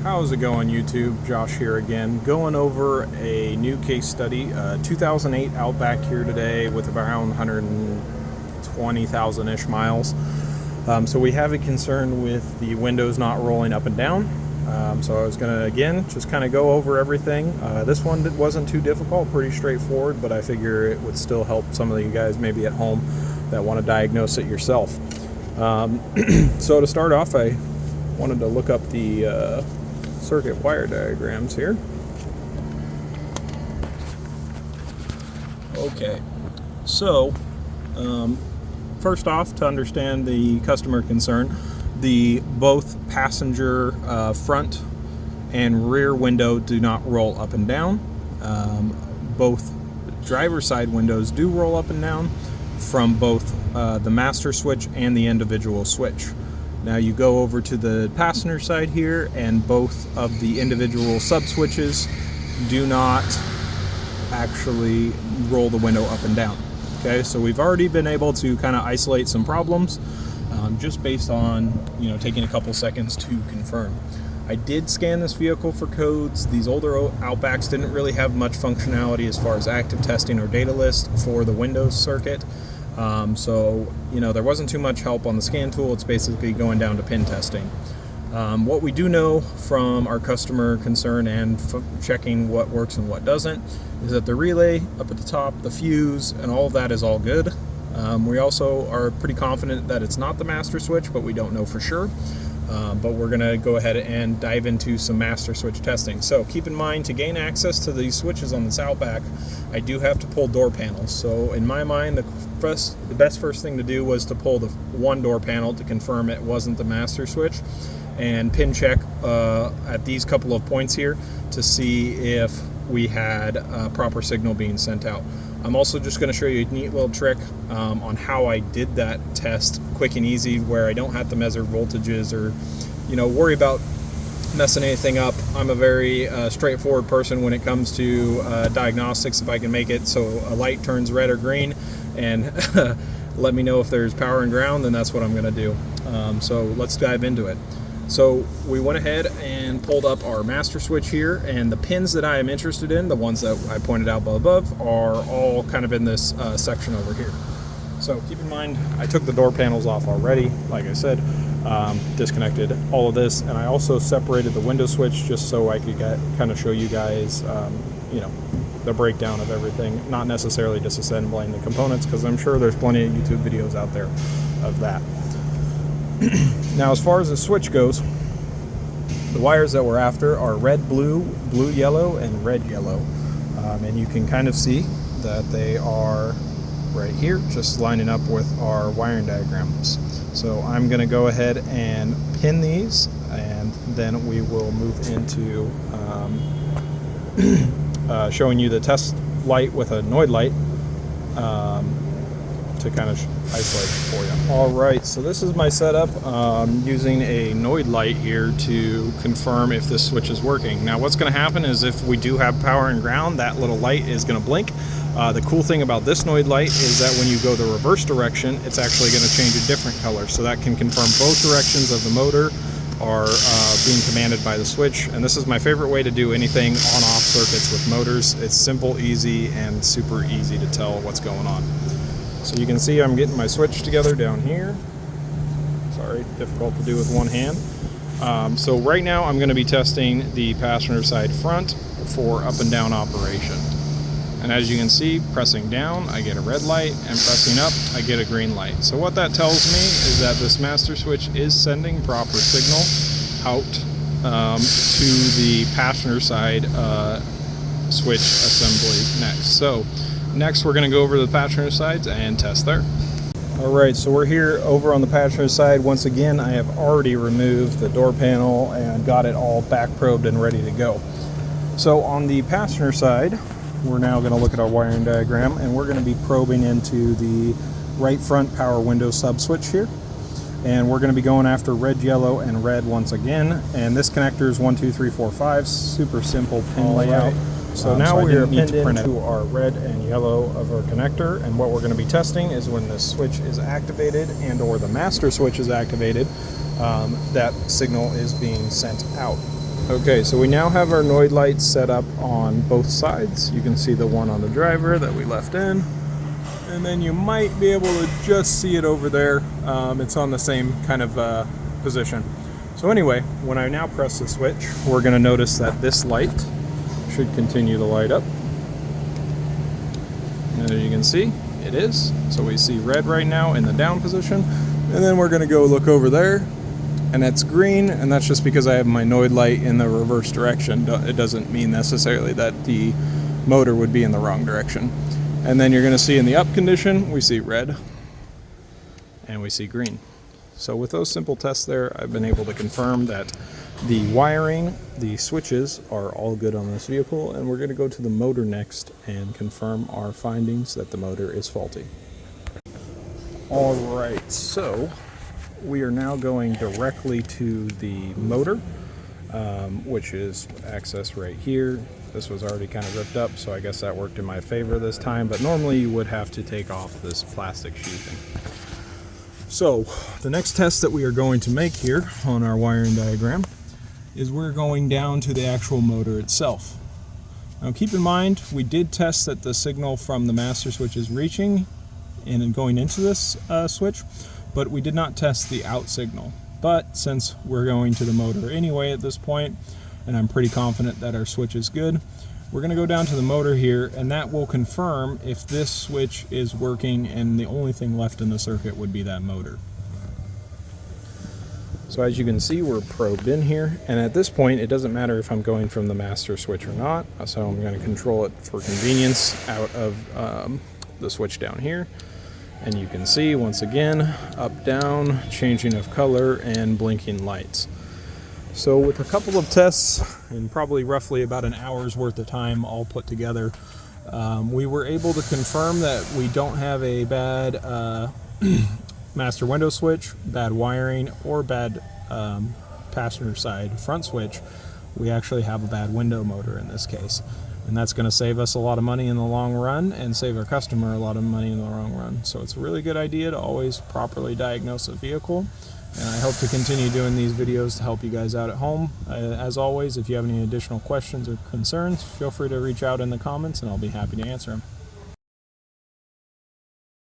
How's it going, YouTube? Josh here again, going over a new case study, 2008 Outback here today with around 120,000-ish miles. So we have a concern with the windows not rolling up and down. So I was going to, again, just kind of go over everything. This one wasn't too difficult, pretty straightforward, but I figure it would still help some of you guys maybe at home that want to diagnose it yourself. So to start off, I wanted to look up the circuit wire diagrams here. Okay, so first off, to understand the customer concern, both passenger front and rear window do not roll up and down. Both driver's side windows do roll up and down from both the master switch and the individual switch. Now you go over to the passenger side here, and both of the individual sub switches do not actually roll the window up and down. Okay, so we've already been able to kind of isolate some problems just based on taking a couple seconds to confirm. I did scan this vehicle for codes. These older Outbacks didn't really have much functionality as far as active testing or data list for the Windows circuit. So there wasn't too much help on the scan tool. It's basically going down to pin testing. What we do know from our customer concern and checking what works and what doesn't is that the relay up at the top, the fuse, and all of that is all good. We also are pretty confident that it's not the master switch, but we don't know for sure. But we're going to go ahead and dive into some master switch testing. So keep in mind, to gain access to these switches on this Outback, I do have to pull door panels. So in my mind, the best first thing to do was to pull the one door panel to confirm it wasn't the master switch, and pin check at these couple of points here to see if we had a proper signal being sent out. I'm also just going to show you a neat little trick on how I did that test quick and easy, where I don't have to measure voltages or worry about messing anything up. I'm a very straightforward person when it comes to diagnostics. If I can make it so a light turns red or green and let me know if there's power and ground, then that's what I'm going to do. So let's dive into it. So we went ahead and pulled up our master switch here, and the pins that I am interested in, the ones that I pointed out above, are all kind of in this section over here. So keep in mind, I took the door panels off already, like I said, disconnected all of this, and I also separated the window switch just so I could kind of show you guys, the breakdown of everything, not necessarily disassembling the components, because I'm sure there's plenty of YouTube videos out there of that. Now, as far as the switch goes, the wires that we're after are red, blue, blue, yellow, and red, yellow. And you can kind of see that they are right here, just lining up with our wiring diagrams. So I'm going to go ahead and pin these, and then we will move into showing you the test light with a Noid light to kind of isolate it for you. All right, so this is my setup using a Noid light here to confirm if this switch is working. Now what's going to happen is if we do have power and ground, that little light is going to blink. The cool thing about this Noid light is that when you go the reverse direction, it's actually going to change a different color. So that can confirm both directions of the motor are being commanded by the switch. And this is my favorite way to do anything on-off circuits with motors. It's simple, easy, and super easy to tell what's going on. So you can see I'm getting my switch together down here. Sorry, difficult to do with one hand. So right now I'm going to be testing the passenger side front for up and down operation. And as you can see, pressing down, I get a red light, and pressing up, I get a green light. So what that tells me is that this master switch is sending proper signal out to the passenger side switch assembly next. So next we're going to go over to the passenger sides and test there. Alright, so we're here over on the passenger side. Once again, I have already removed the door panel and got it all back probed and ready to go. So on the passenger side, we're now going to look at our wiring diagram, and we're going to be probing into the right front power window sub switch here. And we're going to be going after red, yellow, and red once again. And this connector is 1, 2, 3, 4, 5. Super simple pin layout. So now we are pinned into our red and yellow of our connector, and what we're going to be testing is when the switch is activated and or the master switch is activated, that signal is being sent out. Okay, so we now have our Noid lights set up on both sides. You can see the one on the driver that we left in, and then you might be able to just see it over there. It's on the same kind of position. So anyway, when I now press the switch, we're going to notice that this light should continue to light up. And as you can see, it is. So we see red right now in the down position, and then we're going to go look over there, and that's green, and that's just because I have my Noid light in the reverse direction. It doesn't mean necessarily that the motor would be in the wrong direction. And then you're going to see in the up condition, we see red, and we see green. So with those simple tests there, I've been able to confirm that the wiring, the switches are all good on this vehicle, and we're going to go to the motor next and confirm our findings that the motor is faulty. All right, so we are now going directly to the motor, which is access right here. This was already kind of ripped up, so I guess that worked in my favor this time, but normally you would have to take off this plastic sheathing. So the next test that we are going to make here on our wiring diagram is we're going down to the actual motor itself. Now keep in mind, we did test that the signal from the master switch is reaching and going into this switch, but we did not test the out signal. But since we're going to the motor anyway at this point, and I'm pretty confident that our switch is good, we're going to go down to the motor here, and that will confirm if this switch is working, and the only thing left in the circuit would be that motor. So as you can see, we're probed in here, and at this point it doesn't matter if I'm going from the master switch or not, so I'm going to control it for convenience out of the switch down here. And you can see, once again, up, down, changing of color, and blinking lights. So with a couple of tests, and probably roughly about an hour's worth of time all put together, we were able to confirm that we don't have a bad master window switch, bad wiring, or bad passenger side front switch. We actually have a bad window motor in this case. And that's going to save us a lot of money in the long run and save our customer a lot of money in the long run. So it's a really good idea to always properly diagnose a vehicle. And I hope to continue doing these videos to help you guys out at home. As always, if you have any additional questions or concerns, feel free to reach out in the comments and I'll be happy to answer them.